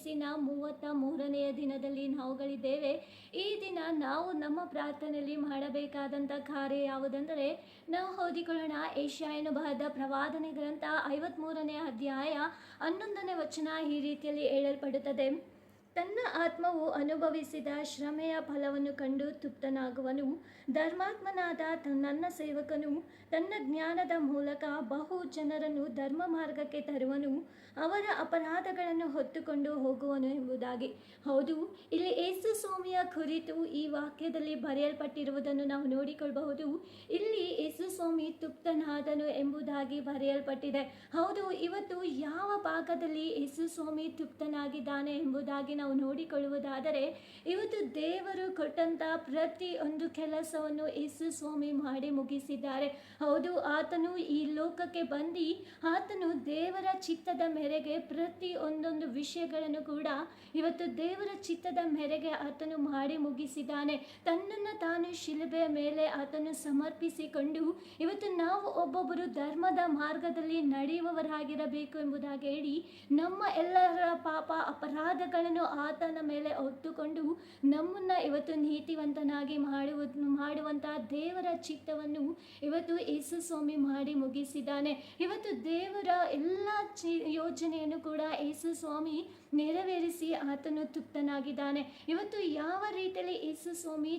ವಯಸ್ಸಿನ 33ನೆಯ ದಿನದಲ್ಲಿ ನಾವುಗಳಿದ್ದೇವೆ. ಈ ದಿನ ನಾವು ನಮ್ಮ ಪ್ರಾರ್ಥನೆಯಲ್ಲಿ ಮಾಡಬೇಕಾದಂಥ ಕಾರ್ಯ ಯಾವುದೆಂದರೆ, ನಾವು ಓದಿಕೊಳ್ಳೋಣ. ಯೆಶಾಯನು ಬರೆದ ಪ್ರವಾದನೆ ಗ್ರಂಥ 53ನೇ ಅಧ್ಯಾಯ 11ನೇ ವಚನ ಈ ರೀತಿಯಲ್ಲಿ ಹೇಳಲ್ಪಡುತ್ತದೆ. ತನ್ನ ಆತ್ಮವು ಅನುಭವಿಸಿದ ಶ್ರಮೆಯ ಫಲವನ್ನು ಕಂಡು ತೃಪ್ತನಾಗುವನು. ಧರ್ಮಾತ್ಮನಾದ ನನ್ನ ಸೇವಕನು ತನ್ನ ಜ್ಞಾನದ ಮೂಲಕ ಬಹು ಜನರನ್ನು ಧರ್ಮ ಮಾರ್ಗಕ್ಕೆ ತರುವನು, ಅವರ ಅಪರಾಧಗಳನ್ನು ಹೊತ್ತುಕೊಂಡು ಹೋಗುವನು ಎಂಬುದಾಗಿ. ಹೌದು, ಇಲ್ಲಿ ಯೇಸು ಸ್ವಾಮಿಯ ಕುರಿತು ಈ ವಾಕ್ಯದಲ್ಲಿ ಬರೆಯಲ್ಪಟ್ಟಿರುವುದನ್ನು ನಾವು ನೋಡಿಕೊಳ್ಳಬಹುದು. ಇಲ್ಲಿ ಯೇಸು ಸ್ವಾಮಿ ತೃಪ್ತನಾದನು ಎಂಬುದಾಗಿ ಬರೆಯಲ್ಪಟ್ಟಿದೆ. ಹೌದು, ಇವತ್ತು ಯಾವ ಭಾಗದಲ್ಲಿ ಯೇಸು ಸ್ವಾಮಿ ತೃಪ್ತನಾಗಿದ್ದಾನೆ ಎಂಬುದಾಗಿ ನಾವು ನೋಡಿಕೊಳ್ಳುವುದಾದರೆ, ಇವತ್ತು ದೇವರು ಕೊಟ್ಟಂತ ಪ್ರತಿಯೊಂದು ಕೆಲಸವನ್ನು ಯೇಸು ಸ್ವಾಮಿ ಮಾಡಿ ಮುಗಿಸಿದ್ದಾರೆ. ಹೌದು, ಆತನು ಈ ಲೋಕಕ್ಕೆ ಬಂದು ಆತನು ದೇವರ ಚಿತ್ತದ ಮೇರೆಗೆ ಪ್ರತಿಯೊಂದೊಂದು ವಿಷಯಗಳನ್ನು ಕೂಡ ಇವತ್ತು ದೇವರ ಚಿತ್ತದ ಮೇರೆಗೆ ಆತನು ಮಾಡಿ ಮುಗಿಸಿದ್ದಾನೆ. ತನ್ನನ್ನು ತಾನು ಶಿಲುಬೆಯ ಮೇಲೆ ಆತನು ಸಮರ್ಪಿಸಿಕೊಂಡು ಇವತ್ತು ನಾವು ಒಬ್ಬೊಬ್ಬರು ಧರ್ಮದ ಮಾರ್ಗದಲ್ಲಿ ನಡೆಯುವವರಾಗಿರಬೇಕು ಎಂಬುದಾಗಿ ಹೇಳಿ ನಮ್ಮ ಎಲ್ಲರ ಪಾಪ ಅಪರಾಧಗಳನ್ನು ಆತನ ಮೇಲೆ ಹೊತ್ತುಕೊಂಡು ನಮ್ಮನ್ನ ಇವತ್ತು ನೀತಿವಂತನಾಗಿ ಮಾಡುವಂತಹ ದೇವರ ಚಿತ್ತವನ್ನು ಇವತ್ತು ಯೇಸು ಸ್ವಾಮಿ ಮಾಡಿ ಮುಗಿಸಿದ್ದಾನೆ. ಇವತ್ತು ದೇವರ ಎಲ್ಲ ಯೋಜನೆಯನ್ನು ಕೂಡ ಯೇಸು ಸ್ವಾಮಿ ನೆರವೇರಿಸಿ ಆತನು ತೃಪ್ತನಾಗಿದ್ದಾನೆ. ಇವತ್ತು ಯಾವ ರೀತಿಯಲ್ಲಿ ಯೇಸು ಸ್ವಾಮಿ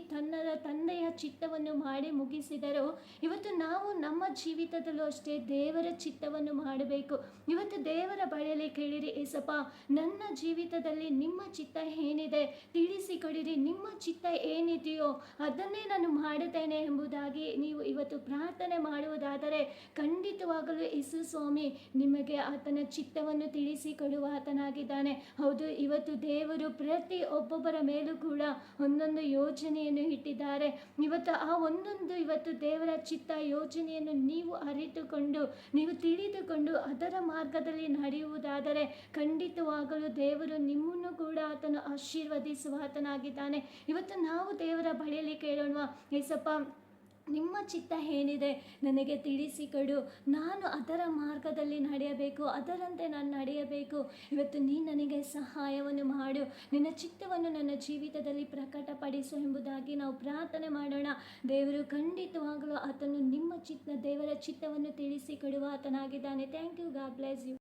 ತಂದೆಯ ಚಿತ್ತವನ್ನು ಮಾಡಿ ಮುಗಿಸಿದರೋ, ಇವತ್ತು ನಾವು ನಮ್ಮ ಜೀವಿತದಲ್ಲೂ ಅಷ್ಟೇ ದೇವರ ಚಿತ್ತವನ್ನು ಮಾಡಬೇಕು. ಇವತ್ತು ದೇವರ ಬಳಿಯಲ್ಲಿ ಕೇಳಿರಿ, ಏಸಪ್ಪ ನನ್ನ ಜೀವಿತದಲ್ಲಿ ನಿಮ್ಮ ಚಿತ್ತ ಏನಿದೆ ತಿಳಿಸಿಕೊಡಿರಿ, ನಿಮ್ಮ ಚಿತ್ತ ಏನಿದೆಯೋ ಅದನ್ನೇ ನಾನು ಮಾಡುತ್ತೇನೆ ಎಂಬುದಾಗಿ ನೀವು ಇವತ್ತು ಪ್ರಾರ್ಥನೆ ಮಾಡುವುದಾದರೆ ಖಂಡಿತವಾಗಲೂ ಯೇಸು ಸ್ವಾಮಿ ನಿಮಗೆ ಆತನ ಚಿತ್ತವನ್ನು ತಿಳಿಸಿಕೊಡುವ ಆತನಾಗಿದ್ದಾನೆ. ಹೌದು, ಇವತ್ತು ದೇವರು ಪ್ರತಿ ಒಬ್ಬೊಬ್ಬರ ಮೇಲೂ ಕೂಡ ಒಂದೊಂದು ಯೋಜನೆಯನ್ನು ಇಟ್ಟಿದ್ದಾರೆ. ಇವತ್ತು ಆ ಇವತ್ತು ದೇವರ ಚಿತ್ತ ಯೋಜನೆಯನ್ನು ನೀವು ಅರಿತುಕೊಂಡು ನೀವು ತಿಳಿದುಕೊಂಡು ಅದರ ಮಾರ್ಗದಲ್ಲಿ ನಡೆಯುವುದಾದರೆ ಖಂಡಿತವಾಗಲೂ ದೇವರು ನಿಮ್ಮನ್ನು ಕೂಡ ಆತನು ಆಶೀರ್ವದಿಸುವ ಆತನಾಗಿದ್ದಾನೆ. ಇವತ್ತು ನಾವು ದೇವರ ಬಳಿಯಲ್ಲಿ ಕೇಳೋಣ, ಏಸಪ್ಪ ನಿಮ್ಮ ಚಿತ್ತ ಏನಿದೆ ನನಗೆ ತಿಳಿಸಿಕೊಡು, ನಾನು ಅದರ ಮಾರ್ಗದಲ್ಲಿ ನಡೆಯಬೇಕು, ಅದರಂತೆ ನಾನು ನಡೆಯಬೇಕು. ಇವತ್ತು ನೀನು ನನಗೆ ಸಹಾಯವನ್ನು ಮಾಡು, ನಿನ್ನ ಚಿತ್ತವನ್ನು ನನ್ನ ಜೀವಿತದಲ್ಲಿ ಪ್ರಕಟಪಡಿಸು ಎಂಬುದಾಗಿ ನಾವು ಪ್ರಾರ್ಥನೆ ಮಾಡೋಣ. ದೇವರು ಖಂಡಿತವಾಗಲೂ ಆತನು ದೇವರ ಚಿತ್ತವನ್ನು ತಿಳಿಸಿಕೊಡುವ ಆತನಾಗಿದ್ದಾನೆ. Thank you. God bless you.